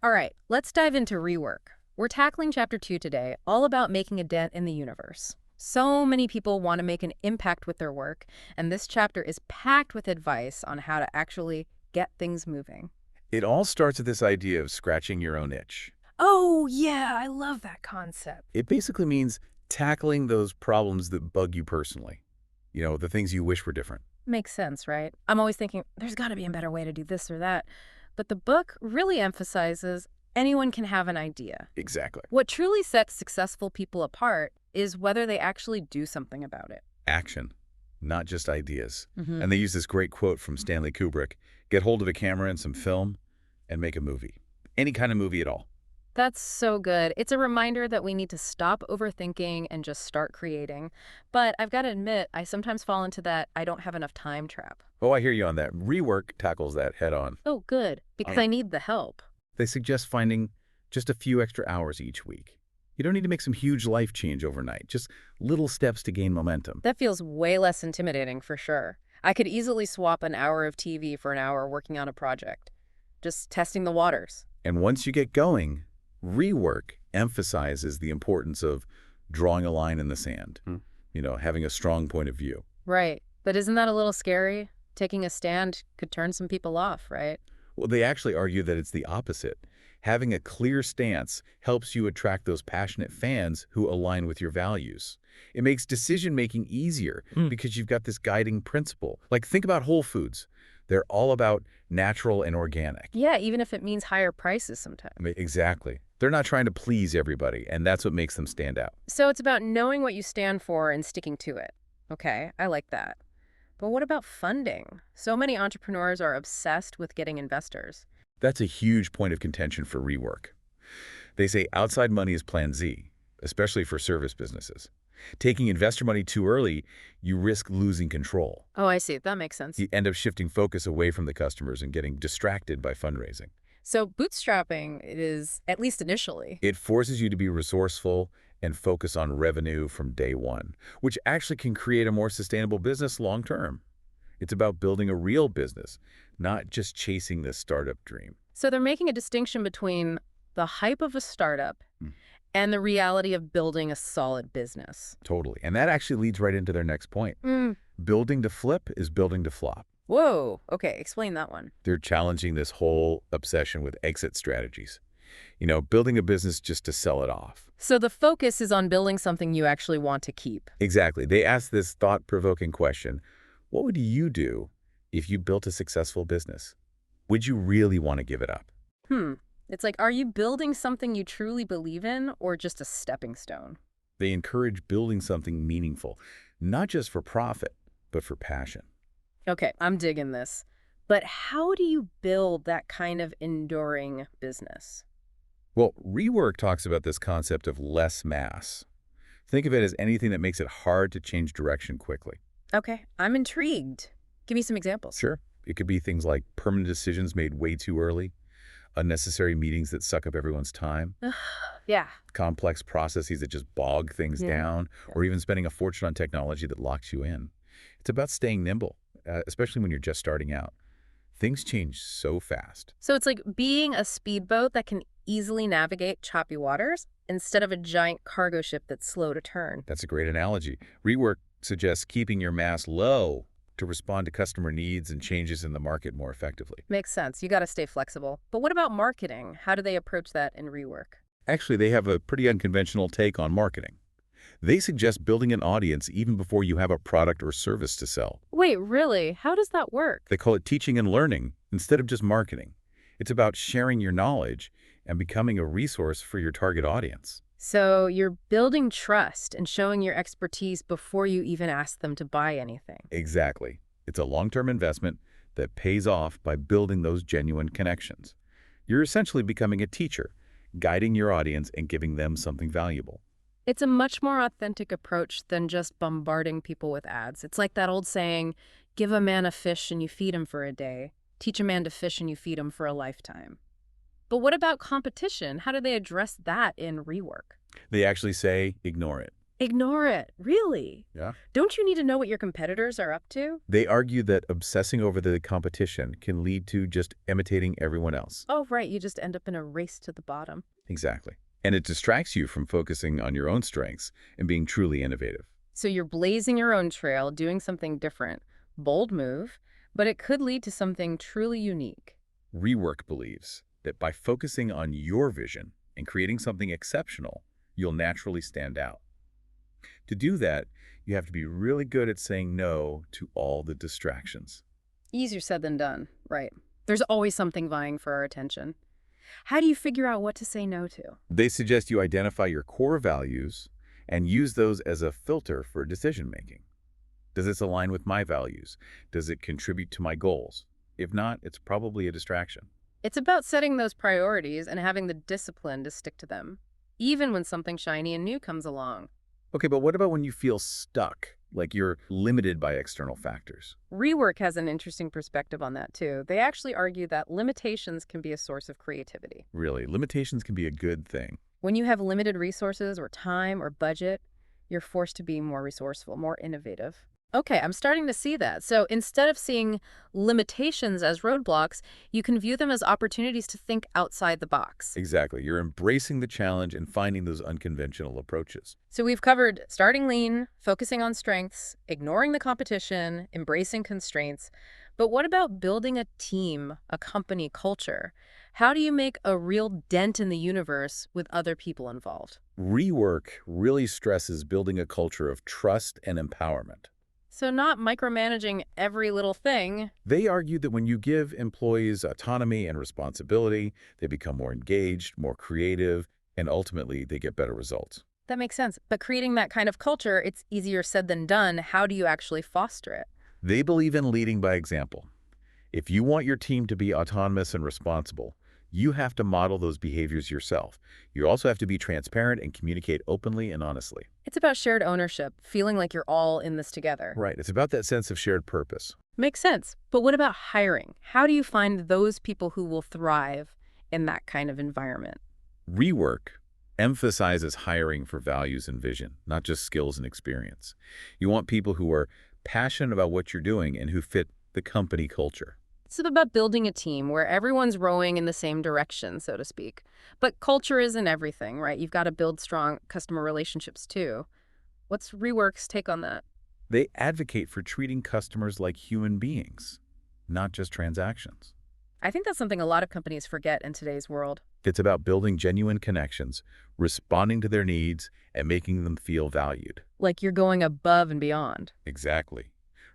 All right, let's dive into rework. We're tackling chapter 2 today, all about making a dent in the universe. So many people want to make an impact with their work, and this chapter is packed with advice on how to actually get things moving. It all starts with this idea of scratching your own itch. Oh, yeah, I love that concept. It basically means tackling those problems that bug you personally. The things you wish were different. Makes sense, right? I'm always thinking, there's got to be a better way to do this or that. But the book really emphasizes anyone can have an idea. Exactly. What truly sets successful people apart is whether they actually do something about it. Action, not just ideas. Hmm. And they use this great quote from Stanley Kubrick: get hold of a camera and some film and make a movie. Any kind of movie at all. That's so good. It's a reminder that we need to stop overthinking and just start creating. But I've got to admit, I sometimes fall into that I don't have enough time trap. Oh, I hear you on that. Rework tackles that head on. Oh, good, because I need the help. They suggest finding just a few extra hours each week. You don't need to make some huge life change overnight, just little steps to gain momentum. That feels way less intimidating for sure. I could easily swap an hour of TV for an hour working on a project, just testing the waters. And once you get going, rework emphasizes the importance of drawing a line in the sand, having a strong point of view. Right. But isn't that a little scary? Taking a stand could turn some people off, right? Well, they actually argue that it's the opposite. Having a clear stance helps you attract those passionate fans who align with your values. It makes decision-making easier because you've got this guiding principle. Like, think about Whole Foods. They're all about natural and organic. Yeah, even if it means higher prices sometimes. Exactly. They're not trying to please everybody, and that's what makes them stand out. So it's about knowing what you stand for and sticking to it. Okay, I like that. But what about funding? So many entrepreneurs are obsessed with getting investors. That's a huge point of contention for rework. They say outside money is plan Z, especially for service businesses. Taking investor money too early, you risk losing control. Oh, I see. That makes sense. You end up shifting focus away from the customers and getting distracted by fundraising. So bootstrapping it is, at least initially. It forces you to be resourceful and focus on revenue from day one, which actually can create a more sustainable business long term. It's about building a real business, not just chasing this startup dream. So they're making a distinction between the hype of a startup Mm. and the reality of building a solid business. Totally. And that actually leads right into their next point. Mm. Building to flip is building to flop. Whoa. Okay, explain that one. They're challenging this whole obsession with exit strategies. Building a business just to sell it off. So the focus is on building something you actually want to keep. Exactly. They ask this thought-provoking question: what would you do if you built a successful business? Would you really want to give it up? Hmm. It's like, are you building something you truly believe in or just a stepping stone? They encourage building something meaningful, not just for profit, but for passion. Okay, I'm digging this. But how do you build that kind of enduring business? Well, rework talks about this concept of less mass. Think of it as anything that makes it hard to change direction quickly. Okay, I'm intrigued. Give me some examples. Sure. It could be things like permanent decisions made way too early, unnecessary meetings that suck up everyone's time, Yeah. complex processes that just bog things Yeah. down, or even spending a fortune on technology that locks you in. It's about staying nimble, especially when you're just starting out. Things change so fast. So it's like being a speedboat that can easily navigate choppy waters instead of a giant cargo ship that's slow to turn. That's a great analogy. Rework suggests keeping your mass low to respond to customer needs and changes in the market more effectively. Makes sense. You got to stay flexible. But what about marketing? How do they approach that in rework? Actually, they have a pretty unconventional take on marketing. They suggest building an audience even before you have a product or service to sell. Wait, really? How does that work? They call it teaching and learning instead of just marketing. It's about sharing your knowledge and becoming a resource for your target audience. So you're building trust and showing your expertise before you even ask them to buy anything. Exactly. It's a long-term investment that pays off by building those genuine connections. You're essentially becoming a teacher, guiding your audience and giving them something valuable. It's a much more authentic approach than just bombarding people with ads. It's like that old saying, give a man a fish and you feed him for a day. Teach a man to fish and you feed him for a lifetime. But what about competition? How do they address that in rework? They actually say, ignore it. Ignore it. Really? Yeah. Don't you need to know what your competitors are up to? They argue that obsessing over the competition can lead to just imitating everyone else. Oh, right. You just end up in a race to the bottom. Exactly. And it distracts you from focusing on your own strengths and being truly innovative. So you're blazing your own trail, doing something different. Bold move, but it could lead to something truly unique. Rework believes that by focusing on your vision and creating something exceptional, you'll naturally stand out. To do that, you have to be really good at saying no to all the distractions. Easier said than done, right? There's always something vying for our attention. How do you figure out what to say no to? They suggest you identify your core values and use those as a filter for decision making. Does this align with my values? Does it contribute to my goals? If not, it's probably a distraction. It's about setting those priorities and having the discipline to stick to them, even when something shiny and new comes along. Okay, but what about when you feel stuck, like you're limited by external factors? Rework has an interesting perspective on that, too. They actually argue that limitations can be a source of creativity. Really, limitations can be a good thing. When you have limited resources or time or budget, you're forced to be more resourceful, more innovative. Okay, I'm starting to see that. So instead of seeing limitations as roadblocks, you can view them as opportunities to think outside the box. Exactly. You're embracing the challenge and finding those unconventional approaches. So we've covered starting lean, focusing on strengths, ignoring the competition, embracing constraints. But what about building a team, a company culture? How do you make a real dent in the universe with other people involved? Rework really stresses building a culture of trust and empowerment. So not micromanaging every little thing. They argue that when you give employees autonomy and responsibility, they become more engaged, more creative, and ultimately they get better results. That makes sense. But creating that kind of culture, it's easier said than done. How do you actually foster it? They believe in leading by example. If you want your team to be autonomous and responsible, you have to model those behaviors yourself. You also have to be transparent and communicate openly and honestly. It's about shared ownership, feeling like you're all in this together. Right. It's about that sense of shared purpose. Makes sense. But what about hiring? How do you find those people who will thrive in that kind of environment? Rework emphasizes hiring for values and vision, not just skills and experience. You want people who are passionate about what you're doing and who fit the company culture. It's about building a team where everyone's rowing in the same direction, so to speak. But culture isn't everything, right? You've got to build strong customer relationships too. What's Rework's take on that? They advocate for treating customers like human beings, not just transactions. I think that's something a lot of companies forget in today's world. It's about building genuine connections, responding to their needs, and making them feel valued. Like you're going above and beyond. Exactly.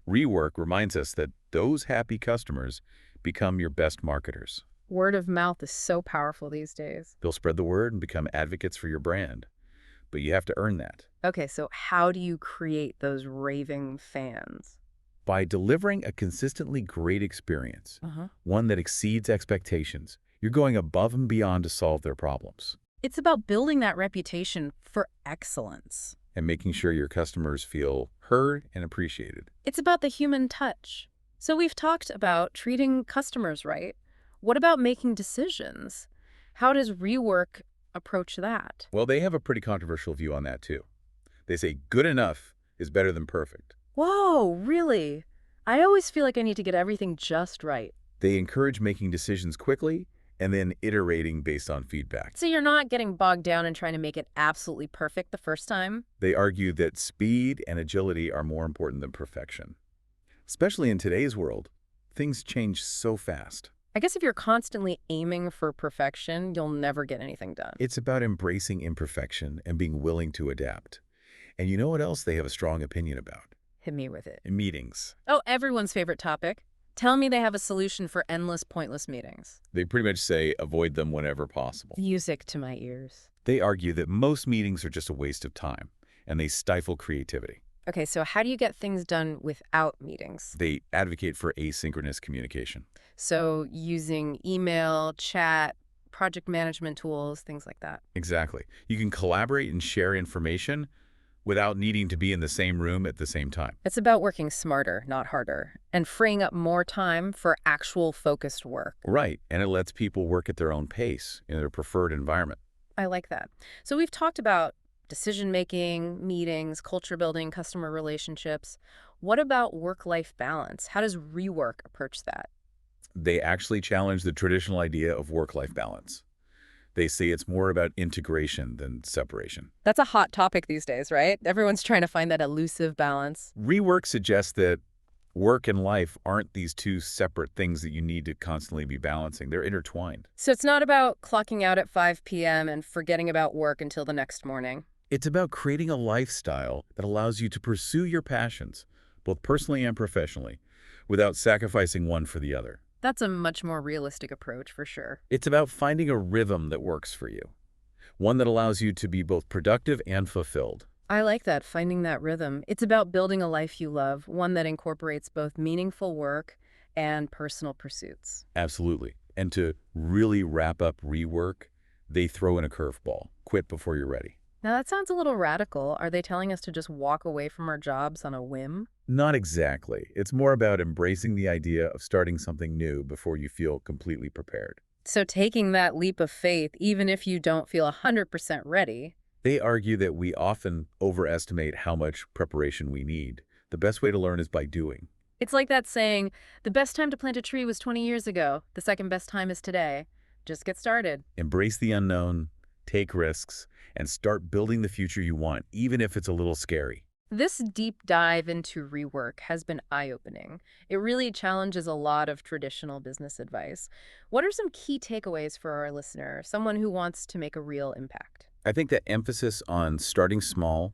Rework reminds us that those happy customers become your best marketers. Word of mouth is so powerful these days. They'll spread the word and become advocates for your brand. But you have to earn that. Okay, so how do you create those raving fans? By delivering a consistently great experience, one that exceeds expectations, you're going above and beyond to solve their problems It's about building that reputation for excellence. and making sure your customers feel heard and appreciated. It's about the human touch. So we've talked about treating customers right. What about making decisions? How does Rework approach that? Well, they have a pretty controversial view on that too. They say good enough is better than perfect. Whoa, really? I always feel like I need to get everything just right. They encourage making decisions quickly and then iterating based on feedback. So you're not getting bogged down in trying to make it absolutely perfect the first time? They argue that speed and agility are more important than perfection. Especially in today's world, things change so fast. I guess if you're constantly aiming for perfection, you'll never get anything done. It's about embracing imperfection and being willing to adapt. And you know what else they have a strong opinion about? Hit me with it. In meetings. Oh, everyone's favorite topic. Tell me they have a solution for endless, pointless meetings. They pretty much say avoid them whenever possible. Music to my ears. They argue that most meetings are just a waste of time, and they stifle creativity. Okay, so how do you get things done without meetings? They advocate for asynchronous communication. So using email, chat, project management tools, things like that. Exactly. You can collaborate and share information without needing to be in the same room at the same time. It's about working smarter, not harder, and freeing up more time for actual focused work. Right, and it lets people work at their own pace in their preferred environment. I like that. So we've talked about decision-making, meetings, culture building, customer relationships. What about work-life balance? How does rework approach that? They actually challenge the traditional idea of work-life balance. They say it's more about integration than separation. That's a hot topic these days, right? Everyone's trying to find that elusive balance. Rework suggests that work and life aren't these two separate things that you need to constantly be balancing. They're intertwined. So it's not about clocking out at 5 p.m. and forgetting about work until the next morning. It's about creating a lifestyle that allows you to pursue your passions, both personally and professionally, without sacrificing one for the other. That's a much more realistic approach for sure. It's about finding a rhythm that works for you, one that allows you to be both productive and fulfilled. I like that, finding that rhythm. It's about building a life you love, one that incorporates both meaningful work and personal pursuits. Absolutely. And to really wrap up rework, they throw in a curveball. Quit before you're ready. Now that sounds a little radical. Are they telling us to just walk away from our jobs on a whim? Not exactly. It's more about embracing the idea of starting something new before you feel completely prepared. So taking that leap of faith, even if you don't feel 100% ready. They argue that we often overestimate how much preparation we need. The best way to learn is by doing. It's like that saying, the best time to plant a tree was 20 years ago. The second best time is today. Just get started. Embrace the unknown, take risks, and start building the future you want, even if it's a little scary. This deep dive into rework has been eye-opening. It really challenges a lot of traditional business advice. What are some key takeaways for our listener, someone who wants to make a real impact? I think that emphasis on starting small,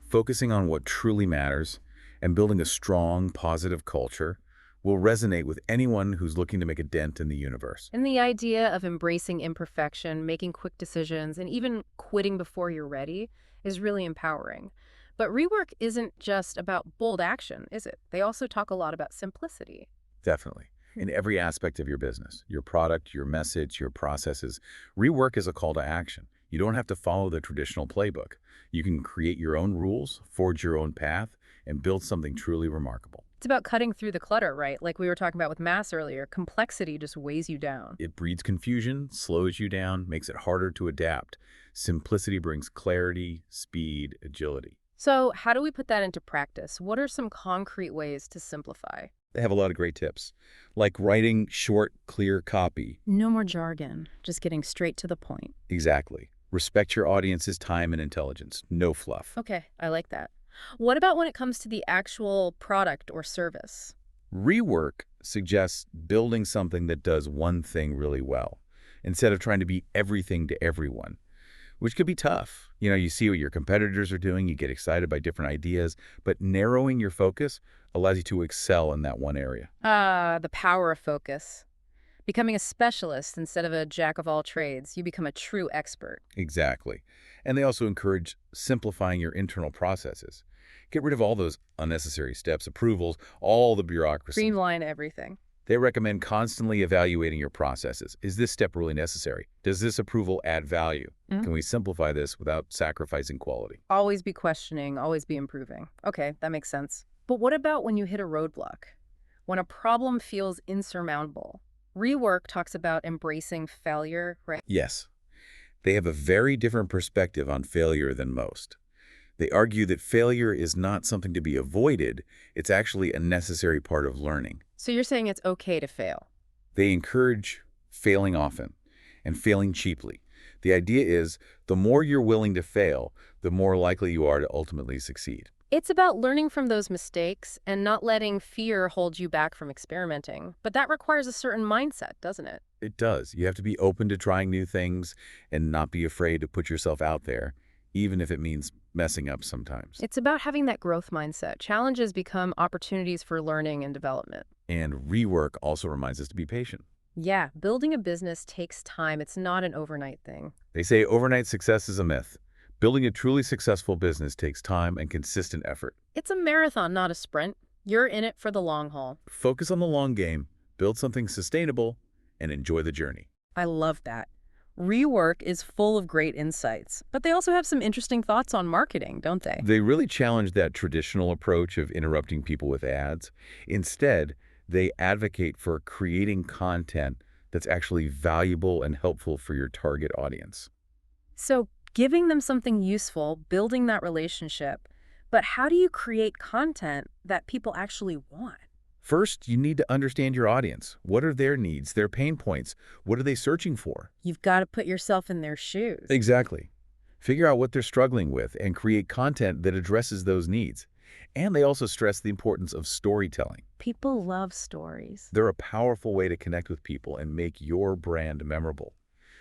focusing on what truly matters, and building a strong, positive culture will resonate with anyone who's looking to make a dent in the universe. And the idea of embracing imperfection, making quick decisions, and even quitting before you're ready is really empowering. But rework isn't just about bold action, is it? They also talk a lot about simplicity. Definitely. In every aspect of your business, your product, your message, your processes, rework is a call to action. You don't have to follow the traditional playbook. You can create your own rules, forge your own path, and build something truly remarkable. It's about cutting through the clutter, right? Like we were talking about with mass earlier, complexity just weighs you down. It breeds confusion, slows you down, makes it harder to adapt. Simplicity brings clarity, speed, agility. So how do we put that into practice? What are some concrete ways to simplify? They have a lot of great tips, like writing short, clear copy. No more jargon, just getting straight to the point. Exactly. Respect your audience's time and intelligence. No fluff. Okay, I like that. What about when it comes to the actual product or service? Rework suggests building something that does one thing really well, instead of trying to be everything to everyone, which could be tough. You see what your competitors are doing, you get excited by different ideas, but narrowing your focus allows you to excel in that one area. The power of focus. Becoming a specialist instead of a jack of all trades, you become a true expert. Exactly. And they also encourage simplifying your internal processes. Get rid of all those unnecessary steps, approvals, all the bureaucracy. Streamline everything. They recommend constantly evaluating your processes. Is this step really necessary? Does this approval add value? Can we simplify this without sacrificing quality? Always be questioning, always be improving. Okay, that makes sense. But what about when you hit a roadblock? When a problem feels insurmountable? Rework talks about embracing failure, right? Yes. They have a very different perspective on failure than most. They argue that failure is not something to be avoided. It's actually a necessary part of learning. So you're saying it's okay to fail? They encourage failing often and failing cheaply. The idea is the more you're willing to fail, the more likely you are to ultimately succeed. It's about learning from those mistakes and not letting fear hold you back from experimenting. But that requires a certain mindset, doesn't it? It does. You have to be open to trying new things and not be afraid to put yourself out there, even if it means messing up sometimes. It's about having that growth mindset. Challenges become opportunities for learning and development. And rework also reminds us to be patient. Yeah, building a business takes time. It's not an overnight thing. They say overnight success is a myth. Building a truly successful business takes time and consistent effort. It's a marathon, not a sprint. You're in it for the long haul. Focus on the long game, build something sustainable, and enjoy the journey. I love that. Rework is full of great insights, but they also have some interesting thoughts on marketing, don't they? They really challenge that traditional approach of interrupting people with ads. Instead, they advocate for creating content that's actually valuable and helpful for your target audience. So Giving them something useful, building that relationship. But how do you create content that people actually want? First, you need to understand your audience. What are their needs, their pain points? What are they searching for? You've got to put yourself in their shoes. Exactly. Figure out what they're struggling with and create content that addresses those needs. And they also stress the importance of storytelling. People love stories. They're a powerful way to connect with people and make your brand memorable.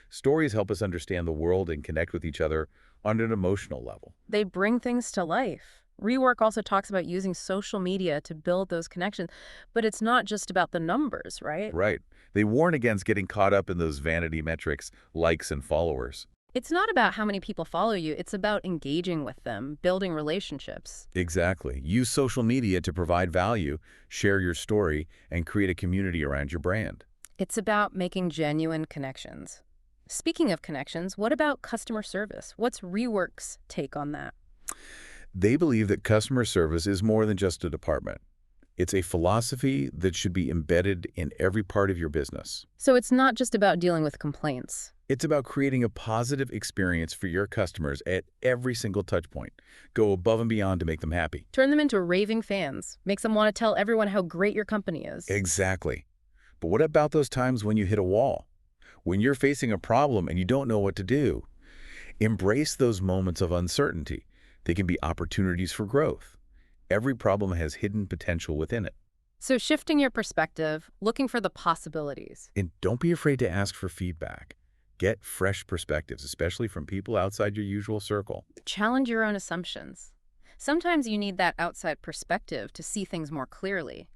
Stories help us understand the world and connect with each other on an emotional level. They bring things to life. Rework also talks about using social media to build those connections, but it's not just about the numbers, right? Right. They warn against getting caught up in those vanity metrics, likes and followers. It's not about how many people follow you, it's about engaging with them, building relationships. Exactly. Use social media to provide value, share your story, and create a community around your brand. It's about making genuine connections. Speaking of connections, what about customer service? What's Rework's take on that? They believe that customer service is more than just a department. It's a philosophy that should be embedded in every part of your business. So it's not just about dealing with complaints. It's about creating a positive experience for your customers at every single touch point. Go above and beyond to make them happy. Turn them into raving fans. Makes them want to tell everyone how great your company is. Exactly. But what about those times when you hit a wall? When you're facing a problem and you don't know what to do? Embrace those moments of uncertainty. They can be opportunities for growth. Every problem has hidden potential within it. So shifting your perspective, looking for the possibilities. And don't be afraid to ask for feedback. Get fresh perspectives, especially from people outside your usual circle. Challenge your own assumptions. Sometimes you need that outside perspective to see things more clearly.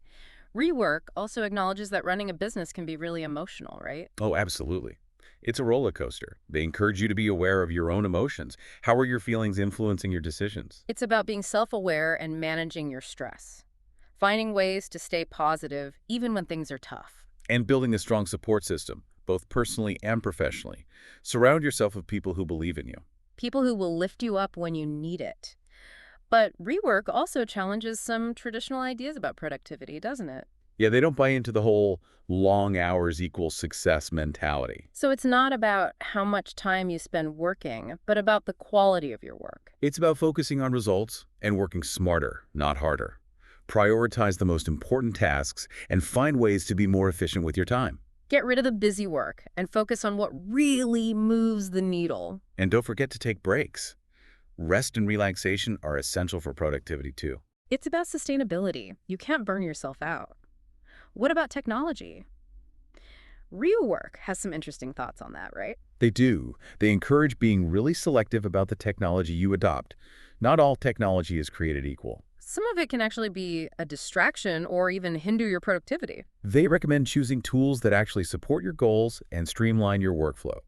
Rework also acknowledges that running a business can be really emotional, right? Oh, absolutely. It's a roller coaster. They encourage you to be aware of your own emotions. How are your feelings influencing your decisions? It's about being self-aware and managing your stress. Finding ways to stay positive even when things are tough. And building a strong support system, both personally and professionally. Surround yourself with people who believe in you. People who will lift you up when you need it. But Rework also challenges some traditional ideas about productivity, doesn't it? Yeah, they don't buy into the whole long hours equals success mentality. So it's not about how much time you spend working, but about the quality of your work. It's about focusing on results and working smarter, not harder. Prioritize the most important tasks and find ways to be more efficient with your time. Get rid of the busy work and focus on what really moves the needle. And don't forget to take breaks. Rest and relaxation are essential for productivity too. It's about sustainability. You can't burn yourself out. What about technology? Rework has some interesting thoughts on that, right? They do. They encourage being really selective about the technology you adopt. Not all technology is created equal. Some of it can actually be a distraction or even hinder your productivity. They recommend choosing tools that actually support your goals and streamline your workflow.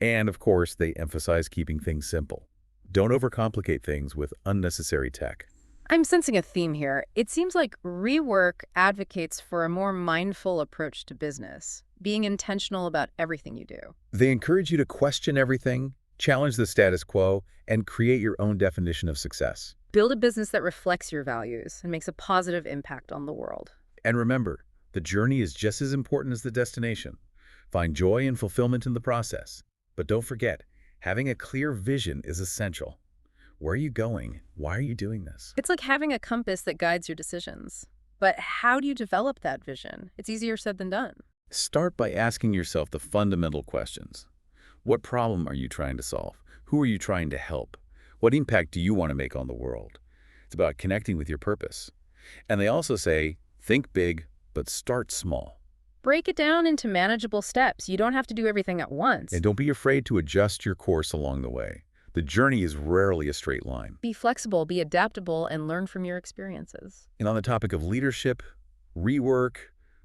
And of course, they emphasize keeping things simple. Don't overcomplicate things with unnecessary tech. I'm sensing a theme here. It seems like Rework advocates for a more mindful approach to business, being intentional about everything you do. They encourage you to question everything, challenge the status quo, and create your own definition of success. Build a business that reflects your values and makes a positive impact on the world. And remember, the journey is just as important as the destination. Find joy and fulfillment in the process. But don't forget, having a clear vision is essential. Where are you going? Why are you doing this? It's like having a compass that guides your decisions. But how do you develop that vision? It's easier said than done. Start by asking yourself the fundamental questions. What problem are you trying to solve? Who are you trying to help? What impact do you want to make on the world? It's about connecting with your purpose. And they also say, think big, but start small. Break it down into manageable steps. You don't have to do everything at once. And don't be afraid to adjust your course along the way. The journey is rarely a straight line. Be flexible, be adaptable, and learn from your experiences. And on the topic of leadership, Rework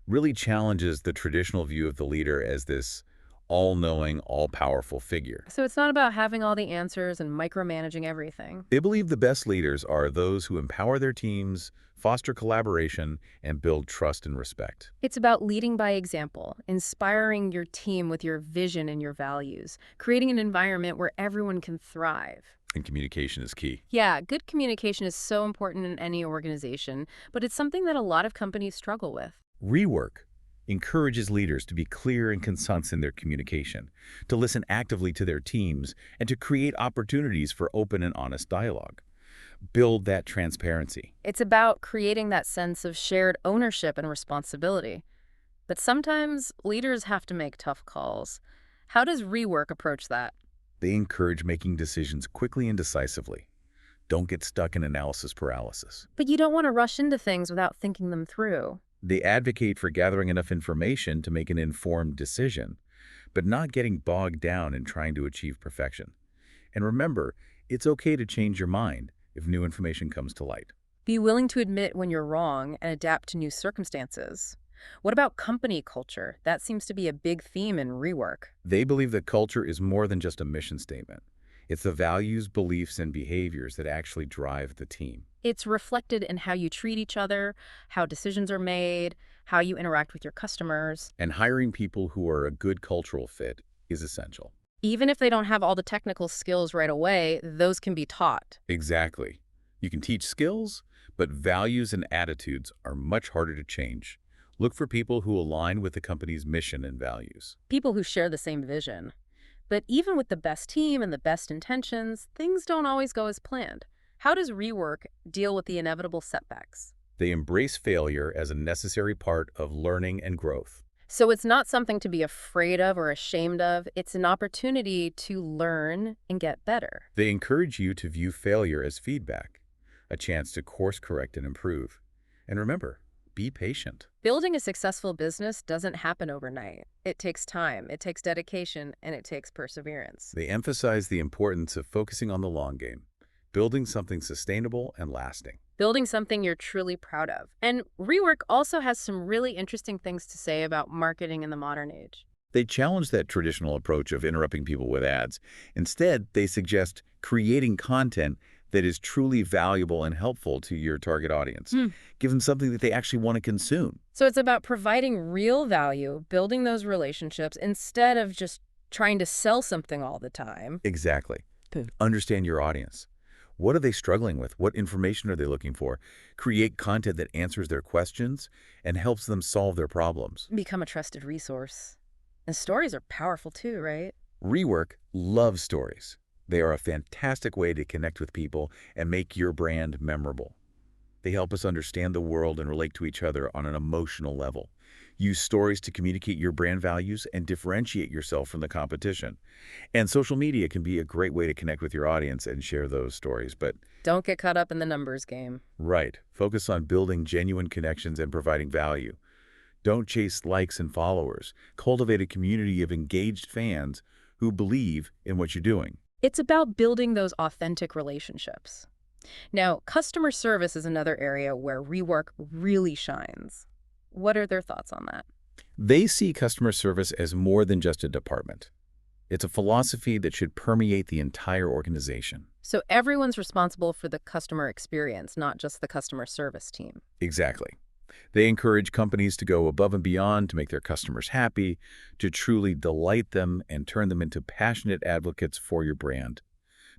really challenges the traditional view of the leader as this all-knowing, all-powerful figure. So it's not about having all the answers and micromanaging everything. They believe the best leaders are those who empower their teams, foster collaboration, and build trust and respect. It's about leading by example, inspiring your team with your vision and your values, creating an environment where everyone can thrive. And communication is key. Yeah, good communication is so important in any organization, but it's something that a lot of companies struggle with. Rework encourages leaders to be clear and concise in their communication, to listen actively to their teams, and to create opportunities for open and honest dialogue. Build that transparency. It's about creating that sense of shared ownership and responsibility. But sometimes leaders have to make tough calls. How does rework approach that? They encourage making decisions quickly and decisively. Don't get stuck in analysis paralysis. But you don't want to rush into things without thinking them through. They advocate for gathering enough information to make an informed decision, but not getting bogged down in trying to achieve perfection. And remember, it's okay to change your mind if new information comes to light. Be willing to admit when you're wrong and adapt to new circumstances. What about company culture? That seems to be a big theme in rework. They believe that culture is more than just a mission statement. It's the values, beliefs, and behaviors that actually drive the team. It's reflected in how you treat each other, how decisions are made, how you interact with your customers. And hiring people who are a good cultural fit is essential. Even if they don't have all the technical skills right away, those can be taught. Exactly. You can teach skills, but values and attitudes are much harder to change. Look for people who align with the company's mission and values. People who share the same vision. But even with the best team and the best intentions, things don't always go as planned. How does rework deal with the inevitable setbacks? They embrace failure as a necessary part of learning and growth. So it's not something to be afraid of or ashamed of. It's an opportunity to learn and get better. They encourage you to view failure as feedback, a chance to course correct and improve. And remember, be patient. Building a successful business doesn't happen overnight. It takes time, it takes dedication, and it takes perseverance. They emphasize the importance of focusing on the long game, building something sustainable and lasting. Building something you're truly proud of. And rework also has some really interesting things to say about marketing in the modern age. They challenge that traditional approach of interrupting people with ads. Instead, they suggest creating content that is truly valuable and helpful to your target audience. Give them something that they actually want to consume. So it's about providing real value, building those relationships, instead of just trying to sell something all the time. Exactly. Good. Understand your audience. What are they struggling with? What information are they looking for? Create content that answers their questions and helps them solve their problems. Become a trusted resource. And stories are powerful too, right? Rework loves stories. They are a fantastic way to connect with people and make your brand memorable. They help us understand the world and relate to each other on an emotional level. Use stories to communicate your brand values and differentiate yourself from the competition. And social media can be a great way to connect with your audience and share those stories. But Don't get caught up in the numbers game. right, focus on building genuine connections and providing value. Don't chase likes and followers. Cultivate a community of engaged fans who believe in what you're doing. It's about building those authentic relationships. Now, customer service is another area where rework really shines. What are their thoughts on that? They see customer service as more than just a department. It's a philosophy that should permeate the entire organization. So everyone's responsible for the customer experience, not just the customer service team. Exactly. They encourage companies to go above and beyond to make their customers happy, to truly delight them and turn them into passionate advocates for your brand.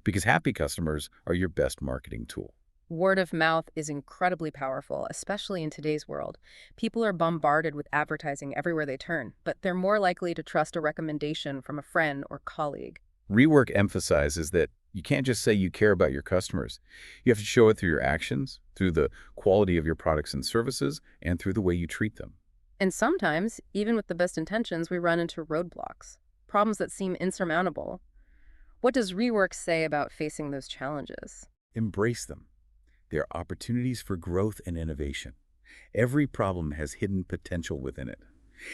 Because happy customers are your best marketing tool. Word of mouth is incredibly powerful, especially in today's world. People are bombarded with advertising everywhere they turn, but they're more likely to trust a recommendation from a friend or colleague. Rework emphasizes that you can't just say you care about your customers. You have to show it through your actions, through the quality of your products and services, and through the way you treat them. And sometimes, even with the best intentions, we run into roadblocks, problems that seem insurmountable. What does rework say about facing those challenges? Embrace them. They are opportunities for growth and innovation. Every problem has hidden potential within it.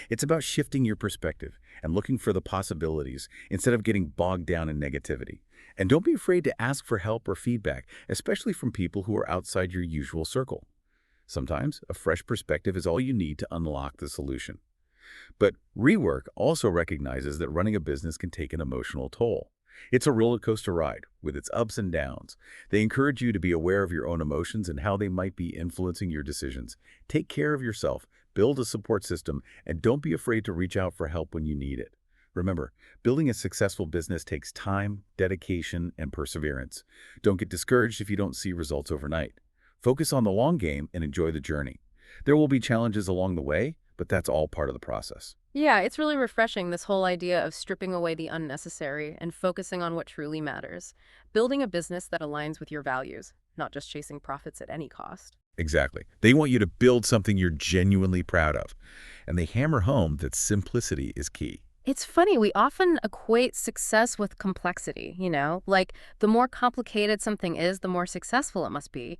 It's about shifting your perspective and looking for the possibilities instead of getting bogged down in negativity. And don't be afraid to ask for help or feedback, especially from people who are outside your usual circle. Sometimes a fresh perspective is all you need to unlock the solution. But rework also recognizes that running a business can take an emotional toll. It's a roller coaster ride with its ups and downs. They encourage you to be aware of your own emotions and how they might be influencing your decisions. Take care of yourself, build a support system, and don't be afraid to reach out for help when you need it. Remember, building a successful business takes time, dedication, and perseverance. Don't get discouraged if you don't see results overnight. Focus on the long game and enjoy the journey. There will be challenges along the way, but that's all part of the process. Yeah, it's really refreshing, this whole idea of stripping away the unnecessary and focusing on what truly matters. Building a business that aligns with your values, not just chasing profits at any cost. Exactly. They want you to build something you're genuinely proud of, and they hammer home that simplicity is key. It's funny, we often equate success with complexity, like the more complicated something is, the more successful it must be.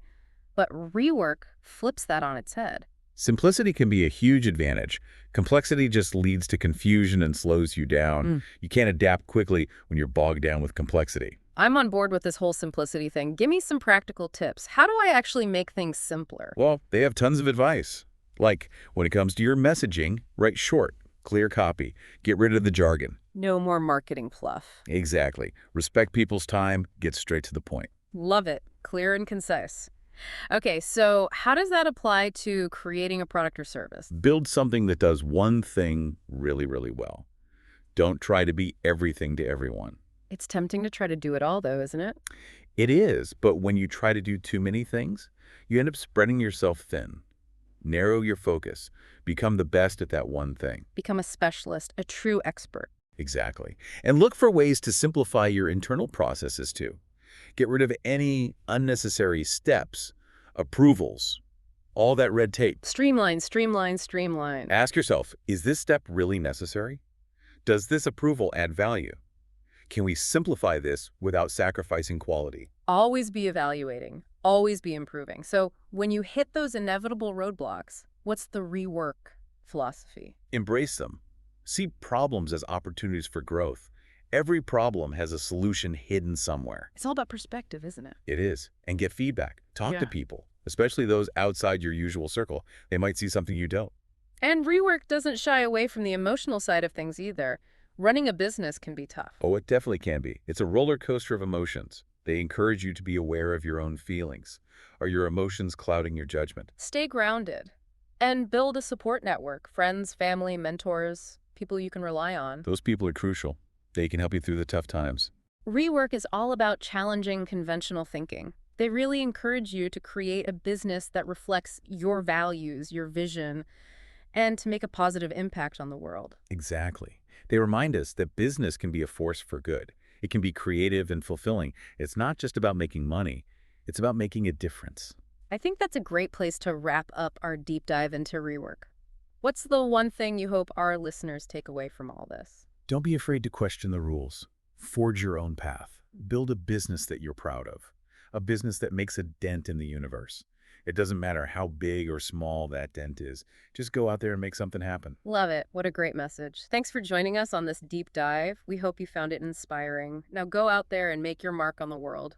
But rework flips that on its head. Simplicity can be a huge advantage. Complexity just leads to confusion and slows you down. Mm. You can't adapt quickly when you're bogged down with complexity. I'm on board with this whole simplicity thing. Give me some practical tips. How do I actually make things simpler? Well, they have tons of advice. Like, when it comes to your messaging, write short, clear copy. Get rid of the jargon. No more marketing fluff. Exactly. Respect people's time, get straight to the point. Love it. Clear and concise. Okay, so how does that apply to creating a product or service? Build something that does one thing really, really well. Don't try to be everything to everyone. It's tempting to try to do it all, though, isn't it? It is, but when you try to do too many things, you end up spreading yourself thin. Narrow your focus. Become the best at that one thing. Become a specialist, a true expert. Exactly. And look for ways to simplify your internal processes too. Get rid of any unnecessary steps, approvals, all that red tape. Streamline, streamline, streamline. Ask yourself, is this step really necessary? Does this approval add value? Can we simplify this without sacrificing quality? Always be evaluating, always be improving. So when you hit those inevitable roadblocks, what's the rework philosophy? Embrace them. See problems as opportunities for growth. Every problem has a solution hidden somewhere. It's all about perspective, isn't it? It is. And get feedback. Talk Yeah. to people, especially those outside your usual circle. They might see something you don't. And rework doesn't shy away from the emotional side of things either. Running a business can be tough. Oh, it definitely can be. It's a roller coaster of emotions. They encourage you to be aware of your own feelings. Are your emotions clouding your judgment? Stay grounded and build a support network, friends, family, mentors, people you can rely on. Those people are crucial. They can help you through the tough times. Rework is all about challenging conventional thinking. They really encourage you to create a business that reflects your values, your vision, and to make a positive impact on the world. Exactly. They remind us that business can be a force for good. It can be creative and fulfilling. It's not just about making money. It's about making a difference. I think that's a great place to wrap up our deep dive into rework. What's the one thing you hope our listeners take away from all this? Don't be afraid to question the rules. Forge your own path. Build a business that you're proud of. A business that makes a dent in the universe. It doesn't matter how big or small that dent is. Just go out there and make something happen. Love it. What a great message. Thanks for joining us on this deep dive. We hope you found it inspiring. Now go out there and make your mark on the world.